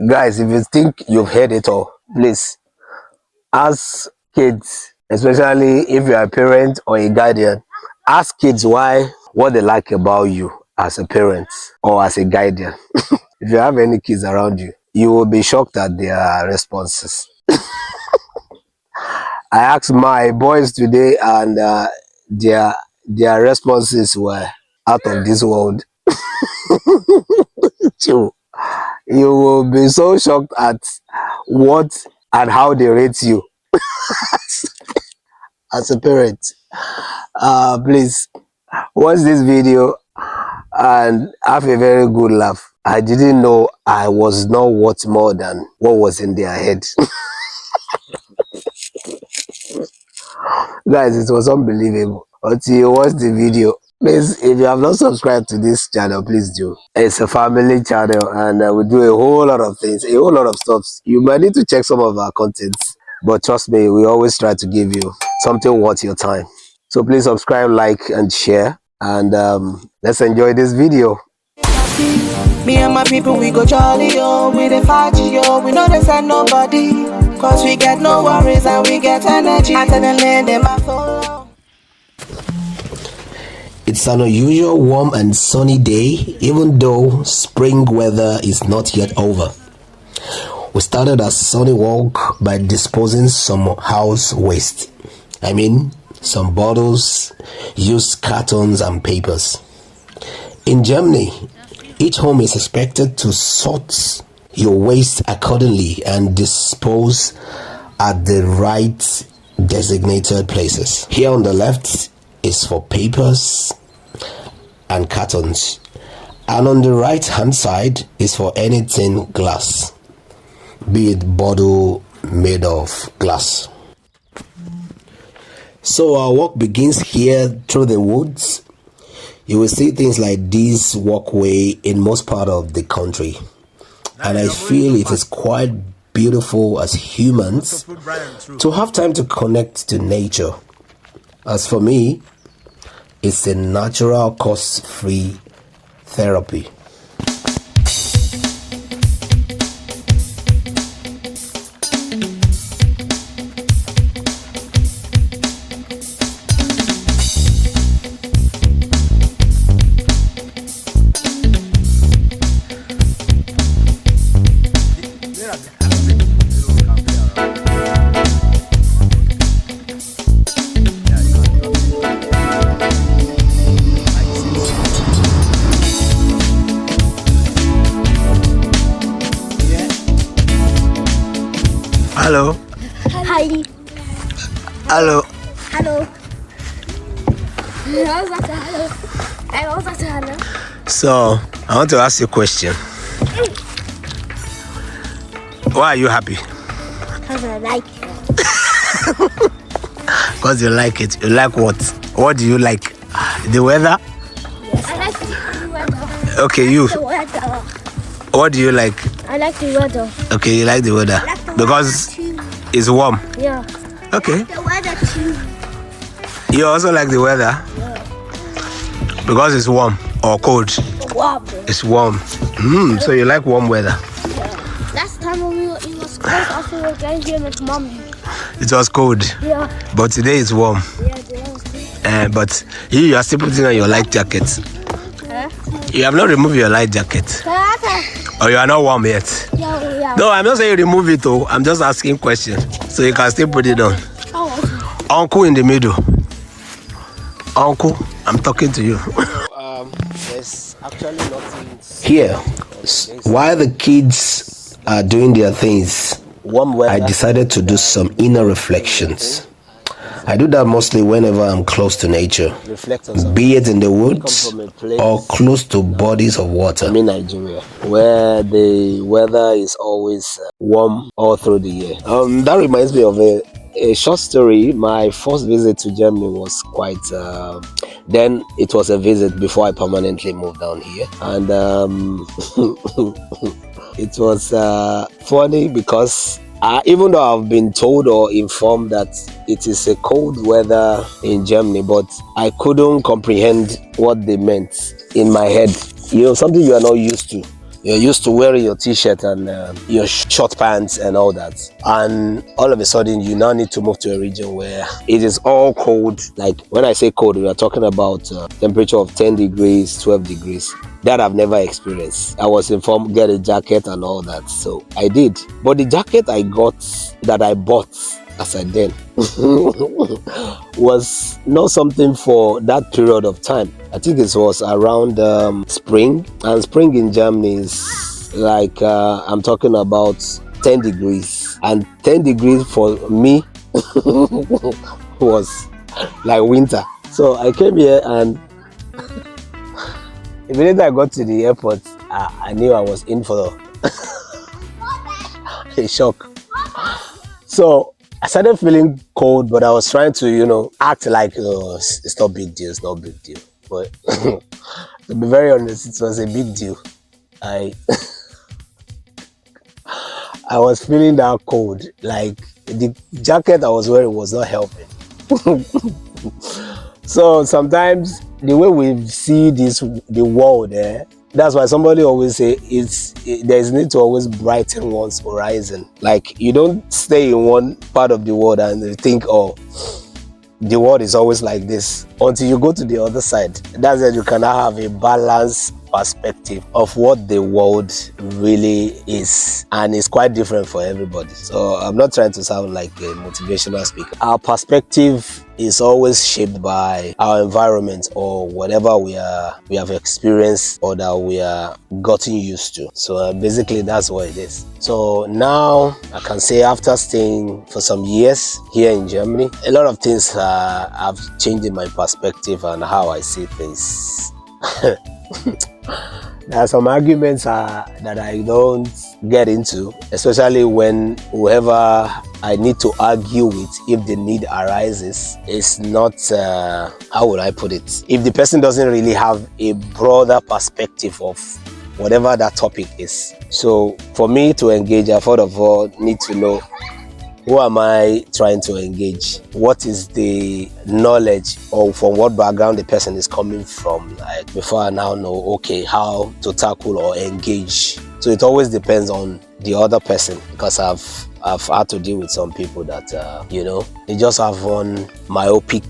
Guys, if you think you've heard it all, please ask kids, especially if you're a parent or a guardian, ask kids what they like about you as a parent or as a guardian. If you have any kids around you, you will be shocked at their responses. I asked my boys today, and their responses were out of this world. You will be so shocked at what and how they rate you as a parent. Please watch this video and have a very good laugh. I didn't know I was not worth more than what was in their head. Guys, it was unbelievable until you watch the video. Please, if you have not subscribed to this channel, please do. It's a family channel, and we do a whole lot of things, a whole lot of stuff. You might need to check some of our contents, but trust me, we always try to give you something worth your time. So please subscribe, like, and share, and let's enjoy this video. Me and my people, we go jolly, yo. We the party, yo. We know they send nobody, cause we get no worries and we get energy. I tell them, them I follow. It's an unusual warm and sunny day, even though spring weather is not yet over. We started our sunny walk by disposing some house waste. I mean, some bottles, used cartons and papers. In Germany, each home is expected to sort your waste accordingly and dispose at the right designated places. Here on the left is for papers and cartons, and on the right hand side is for anything glass, be it bottle made of glass. So our walk begins here through the woods. You will see things like this walkway in most part of the country, and I feel it is quite beautiful as humans to have time to connect to nature. As for me, it's a natural, cost-free therapy. Hello. Hi. Hello. Hello. I also say hello. So, I want to ask you a question. Why are you happy? Because I like it. Because you like it. You like what? What do you like? The weather? Yes. I like the weather. Okay, you. The weather. What do you like? I like the weather. Okay, you like the weather. I like the Because weather too. it's warm. Yeah. Okay. The weather too. You also like the weather? Yeah. Because it's warm or cold? Warm. It's warm. So you like warm weather? Yeah. Last time when it was cold, after we were going here with mommy. It was cold. Yeah. But today it's warm. Yeah, the was good. But you are still putting on your light jacket. Huh? You have not removed your light jacket. Or you are not warm yet? Yeah. No, I'm not saying you remove it though. I'm just asking questions. So you can still put it on. Oh. Uncle in the middle. Uncle, I'm talking to you. There's actually nothing here. While the kids are doing their things, I decided to do some inner reflections. I do that mostly whenever I'm close to nature, be it in the woods or close to bodies of water. I'm in Nigeria, where the weather is always warm all through the year. That reminds me of a short story. My first visit to Germany was quite then it was a visit before I permanently moved down here, and it was funny because even though I've been told or informed that it is a cold weather in Germany, but I couldn't comprehend what they meant in my head. You know, something you are not used to. You're used to wearing your t-shirt and your short pants and all that, and all of a sudden you now need to move to a region where it is all cold. Like when I say cold, we are talking about temperature of 10 degrees, 12 degrees. That I've never experienced. I was informed get a jacket and all that, so I did. But the jacket I bought as I then was not something for that period of time. I think it was around spring, and spring in Germany is like I'm talking about 10 degrees, and 10 degrees for me was like winter. So I came here, and immediately I got to the airport, I knew I was in for a shock. So I started feeling cold, but I was trying to, act like it's not big deal, it's not big deal. But to be very honest, it was a big deal. I was feeling that cold. Like the jacket I was wearing was not helping. So sometimes the way we see the world there, that's why somebody always say there's need to always brighten one's horizon. Like you don't stay in one part of the world and think, oh, the world is always like this, until you go to the other side. That's when you can have a balanced perspective of what the world really is, and it's quite different for everybody. So I'm not trying to sound like a motivational speaker. Our perspective is always shaped by our environment or whatever we have experienced or that we are gotten used to. So basically that's what it is. So now I can say, after staying for some years here in Germany, a lot of things have changed in my perspective and how I see things. There are some arguments that I don't get into, especially when whoever I need to argue with, if the need arises, is not, how would I put it? If the person doesn't really have a broader perspective of whatever that topic is. So for me to engage, I first of all need to know, who am I trying to engage? What is the knowledge, or from what background the person is coming from? Like before I now know, okay, how to tackle or engage. So it always depends on the other person, because I've had to deal with some people that they just have one myopic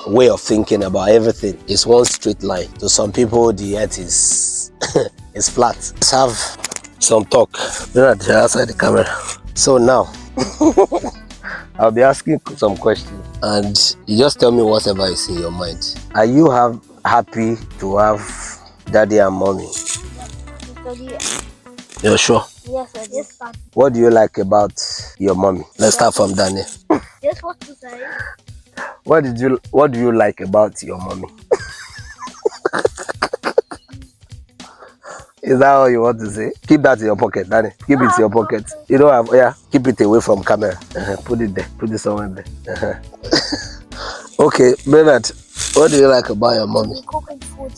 way of thinking about everything. It's one straight line. To some people, the earth is is flat. Let's have some talk. You're not outside the camera. So now I'll be asking some questions, and you just tell me whatever is in your mind. Are you happy to have daddy and mommy? You're sure? Yes, I did. What do you like about your mommy? Let's start from Daniel. Just what to say. What do you like about your mommy? Is that all you want to say? Keep that in your pocket, Danny. Keep it in your pocket. You don't have, keep it away from camera. Put it there. Put it somewhere there. Okay, Bernard, what do you like about your mommy? Cooking food.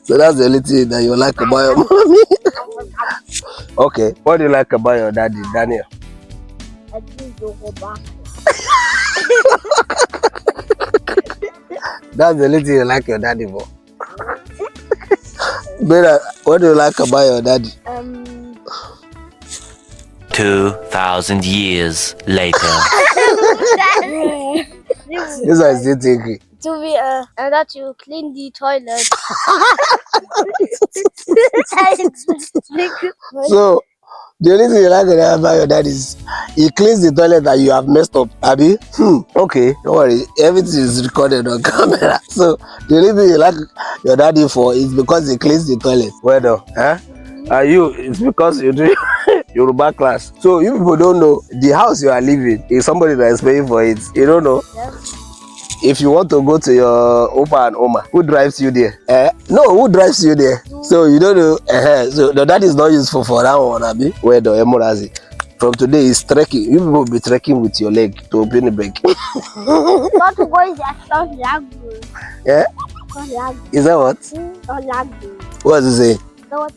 So that's the only thing that you like about your mommy? Okay, what do you like about your daddy, Daniel? I didn't go back. That's the only thing you like your daddy for? Bernard, what do you like about your daddy? 2,000 years later. This one is still thinking. To be that you clean the toilet. So the only thing you like about your dad is he cleans the toilet that you have messed up, Abby. Okay, don't worry, everything is recorded on camera. So the only thing you like your daddy for is because he cleans the toilet. Well done, huh? Are you? It's because you do Yoruba class. So you people don't know, the house you are living is somebody that is paying for it. You don't know? Yes. If you want to go to your Opa and Oma, who drives you there? No, who drives you there? So you don't know. So that is not useful for that one, Abi. Where the Emorazi. From today is trekking. You will be trekking with your leg to open the bag. Not to go is that language. Yeah? Is that what? What does it say? Oh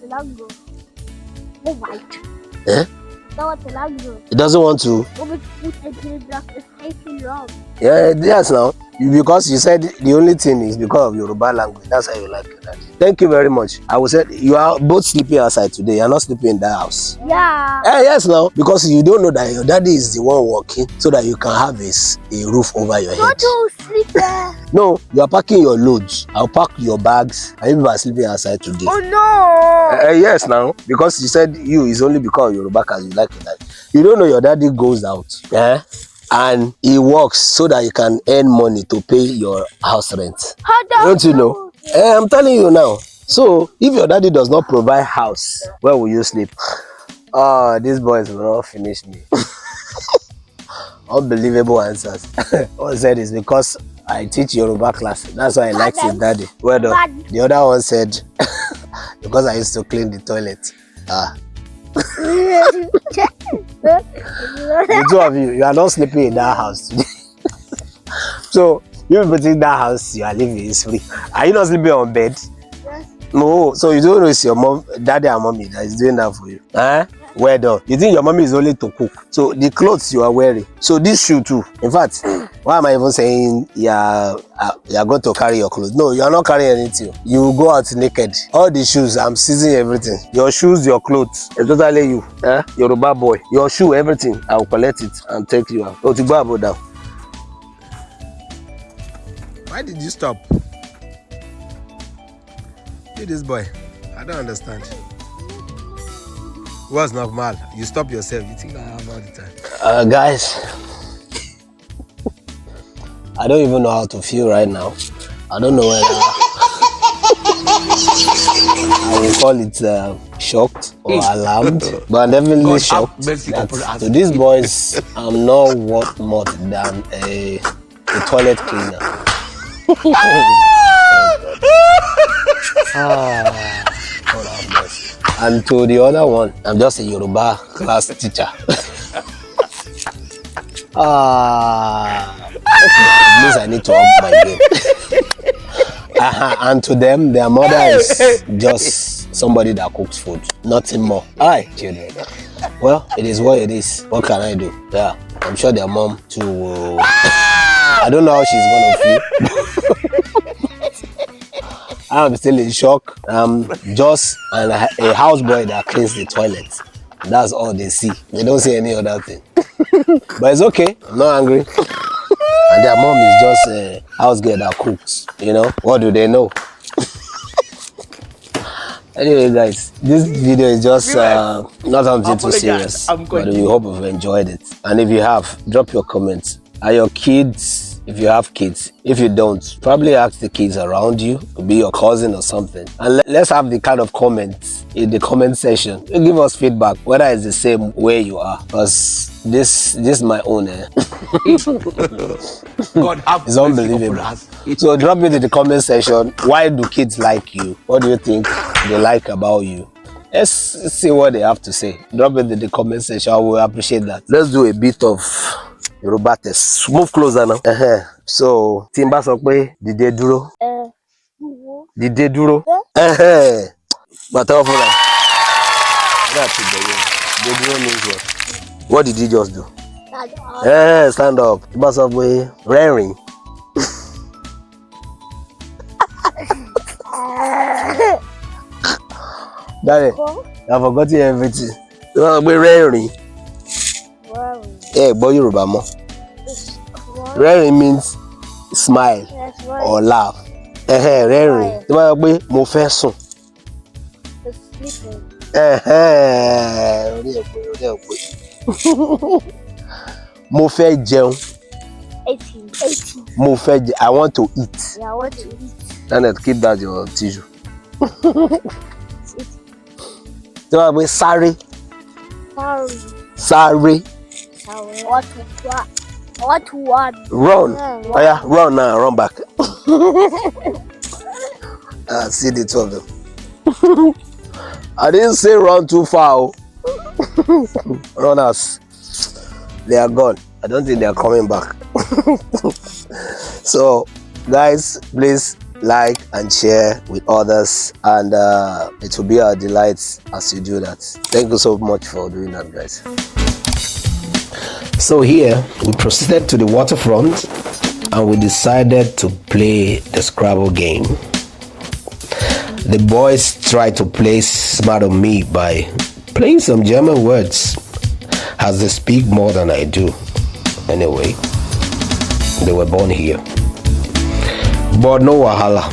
my. Eh? It doesn't want to. If you love. Yeah, yes now. Because you said the only thing is because of Yoruba language. That's how you like your daddy. Thank you very much. I will say you are both sleeping outside today. You are not sleeping in that house. Yeah. Yes now. Because you don't know that your daddy is the one working so that you can have a roof over your head. Don't sleep there. No, you are packing your loads. I'll pack your bags. And you are sleeping outside today. Oh no. Yes now. Because you said you is only because of Yoruba because you like your daddy. You don't know your daddy goes out. Yeah. And he works so that you can earn money to pay your house rent. Don't you know? I'm telling you now. So if your daddy does not provide house, where will you sleep? Oh, these boys will not finish me. Unbelievable answers. What I said is because I teach Yoruba class. That's why I like his daddy. Well done. The other one said because I used to clean the toilet. The two of you are not sleeping in that house today. So you think that house you are living is free. Are you not sleeping on bed? Yes. No. So you don't know it's your mom, daddy and mommy that is doing that for you. Well done. You think your mommy is only to cook. So the clothes you are wearing. So this shoe too. In fact, why am I even saying you are going to carry your clothes? No, you are not carrying anything. You will go out naked. All the shoes, I'm seizing everything. Your shoes, your clothes. It's totally you. Yoruba boy. Your shoe, everything. I will collect it and take you out. To go about down. Why did you stop? You this boy. I don't understand. What's normal? You stop yourself. You think I have all the time? Guys, I don't even know how to feel right now. I don't know whether I will call it shocked or alarmed, but I'm definitely shocked that to these boys, I'm not worth more than a toilet cleaner. God have mercy. And to the other one, I'm just a Yoruba class teacher. Okay, at least I need to up my game. And to them, their mother is just somebody that cooks food, nothing more. Alright, children. Well, it is what it is. What can I do? Yeah, I'm sure their mom too will. I don't know how she's gonna feel. I'm still in shock. Just a houseboy that cleans the toilet. That's all they see. They don't see any other thing. But it's okay. I'm not angry. And their mom is just a house girl that cooks. You know, what do they know? Anyway, guys, this video is just not something too serious. But we hope you've enjoyed it. And if you have, drop your comments. Are your kids, if you have kids, if you don't, probably ask the kids around you, could be your cousin or something. And let's have the kind of comments in the comment section. Give us feedback, whether it's the same way you are. Because this is my own. God have it's unbelievable. So drop it in the comment section. Why do kids like you? What do you think they like about you? Let's see what they have to say. Drop it in the comment section. I will appreciate that. Let's do a bit of Yoruba test. Move closer now. So, Timba sọ pé dìde dúró. Dìde dúró. Bàtà fún la. Dìde dúró means what? What did you just do? Stand up. Timba sọ pé rẹ́rìn. Daddy, I've forgotten everything. Timba sọ pé rẹ́rìn. Gbọ́ Yorùbá mọ́. Rẹ́rìn means smile or laugh. Rẹ́rìn. Tí wọ́n sọ pé mo fẹ́ sùn. Orí ẹ̀pọ̀. Mo fẹ́ jẹun. Mo fẹ́ jẹ. I want to eat. Yeah, I want to eat. Janet, keep that your tissue. Tí wọ́n sọ pé sáré. Sáré. What one? Run. Oh yeah, run now, run back. See the two of them. I didn't say run too far. Runners, they are gone. I don't think they are coming back. So, guys, please like and share with others, and it will be our delight as you do that. Thank you so much for doing that, guys. So here we proceeded to the waterfront and we decided to play the Scrabble game. The boys tried to play smart on me by playing some German words, as they speak more than I do. Anyway, they were born here. But no wahala.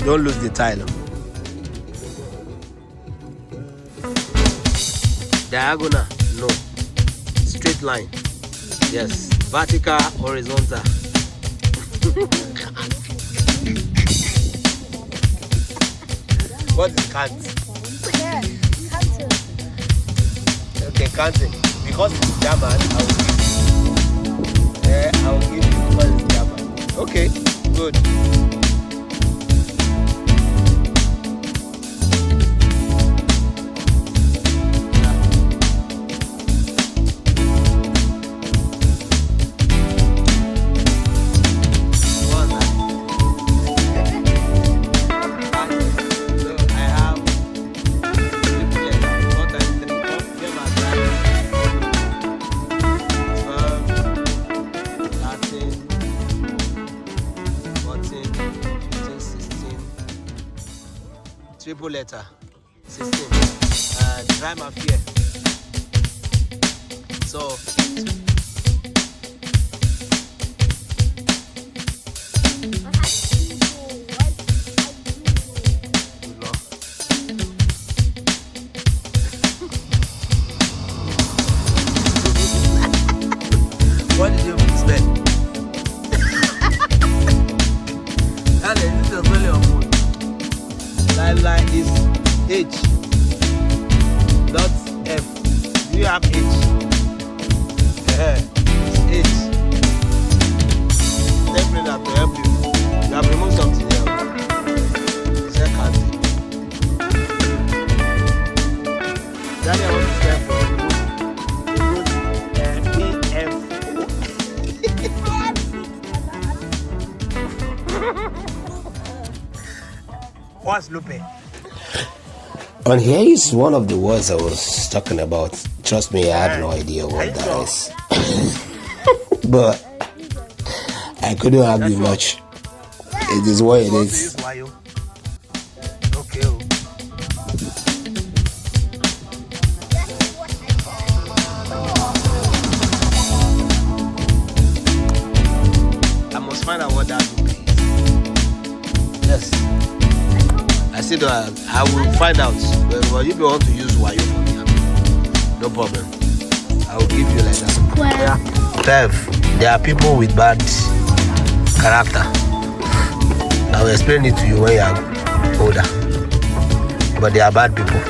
Don't lose the tile. Diagonal, no. Straight line, yes. Vertical, horizontal. What is cant? Yeah, cancer. Okay, canting. Because it's German, I will give you because it's German. Okay, good. Triple letter 16. Dry my fear. So what did you expect? This is really on food. Line is H, not F. Do you have H? It's H. Definitely have to help you. You have removed something else. It's a candy. Daddy, I want to spell for you. What's Lupe? And here is one of the words I was talking about. Trust me, I had no idea what that is. But I couldn't argue much. It is what it is. Okay. I must find out what that Lupe is. Yes. I said I will find out. But if you want to use Wayo for me, no problem. I will give you like that. 12. There are people with bad character. I will explain it to you when you are older. But they are bad people.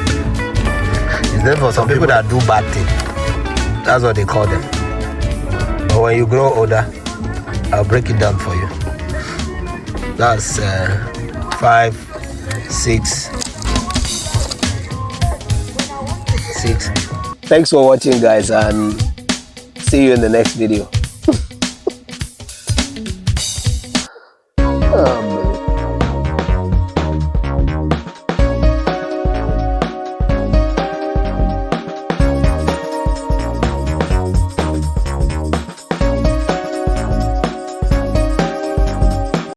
It's not for some people that do bad things. That's what they call them. But when you grow older, I'll break it down for you. That's 5, 6. Thanks for watching, guys, and see you in the next video.